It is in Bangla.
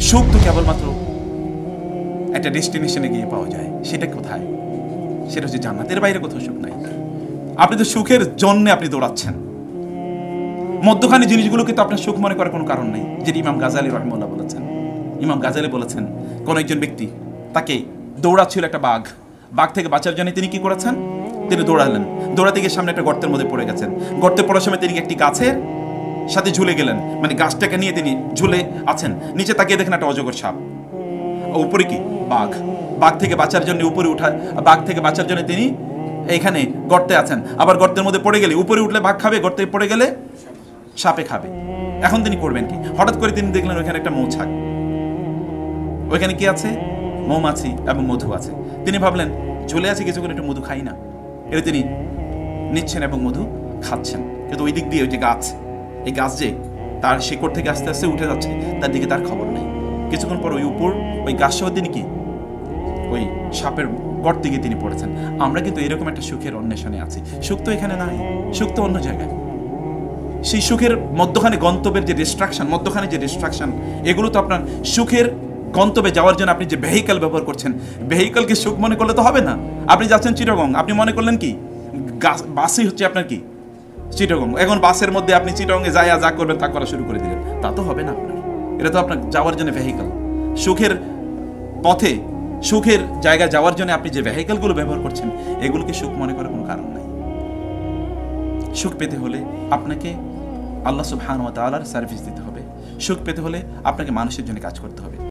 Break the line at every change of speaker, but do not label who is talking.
সুখ তো কেবলমাত্র একটা ডেস্টিনেশনে গিয়ে পাওয়া যায়। সেটা কোথায়? সেটা হচ্ছে জান্নাতের বাইরে কোথাও সুখ নাই। আপনি তো সুখের জন্য আপনি দৌড়াচ্ছেন, মধ্যখানে জিনিসগুলোকে তো আপনার সুখ মনে করার কোনো কারণ নেই। যেটি ইমাম গাজালি রহমাহুল্লাহ বলেছেন। ইমাম গাজালি বলেছেন, কোন একজন ব্যক্তি তাকে দৌড়াচ্ছিল একটা বাঘ, বাঘ থেকে বাঁচার জন্য তিনি কি করেছেন? তিনি দৌড়ালেন, দৌড়াতে গিয়ে সামনে একটা গর্তের মধ্যে পড়ে গেছেন। গর্তে পড়ার সময় তিনি একটি গাছের সাথে ঝুলে গেলেন, মানে গাছটাকে নিয়ে তিনি ঝুলে আছেন। নিচে তাকিয়ে দেখেন একটা অজগর সাপ, উপরে কি বাঘ। বাঘ থেকে বাঁচার জন্য উপরে উঠা, বাঘ থেকে বাঁচার জন্য তিনি এইখানে গর্তে আছেন। আবার গর্তের মধ্যে পড়ে গেলে, উপরে উঠলে বাঘ খাবে, গর্তে পড়ে গেলে সাপে খাবে। এখন তিনি করবেন কি? হঠাৎ করে তিনি দেখলেন ওইখানে একটা মৌছাক, ওইখানে কি আছে? মৌমাছি এবং মধু আছে। তিনি ভাবলেন ঝুলে আছে কিছু করে একটু মধু খাই না। এটা তিনি নিচ্ছেন এবং মধু খাচ্ছেন। কিন্তু ওই দিক দিয়ে ওই যে গাছ, এই গাছ যে তার শিকড় থেকে আস্তে আস্তে উঠে যাচ্ছে, তার দিকে তার খবর নেই। কিছুক্ষণ পর ওই উপর ওই গাছ সহ তিনি কি ওই সাপের গর্তে গিয়ে তিনি পড়েছেন। আমরা কিন্তু এরকম একটা সুখের অন্বেষণে আছি। সুখ তো এখানে নাই, সুখ তো অন্য জায়গায়। সেই সুখের মধ্যখানে গন্তব্যের যে ডিস্ট্রাকশন, মধ্যখানে যে ডিস্ট্রাকশন, এগুলো তো আপনার সুখের গন্তব্যে যাওয়ার জন্য আপনি যে ভেহিক্যাল ব্যবহার করছেন, ভেহিক্যালকে সুখ মনে করলে তো হবে না। আপনি যাচ্ছেন চিটাগং, আপনি মনে করলেন কি বাসই হচ্ছে আপনার কি চিটাগং। এখন বাসের মধ্যে আপনি চিটাগংয়ে যা করবেন তা করা শুরু করে দিলেন, তা তো হবে না আপনার। এটা তো আপনার যাওয়ার জন্য ভেহিক্যাল। সুখের পথে, সুখের জায়গায় যাওয়ার জন্য আপনি যে ভেহিক্যালগুলো ব্যবহার করছেন, এগুলোকে সুখ মনে করার কোনো কারণ নাই। সুখ পেতে হলে আপনাকে আল্লাহ সুবহানাহু ওয়া তাআলার সার্ভিস দিতে হবে। সুখ পেতে হলে আপনাকে মানুষের জন্য কাজ করতে হবে।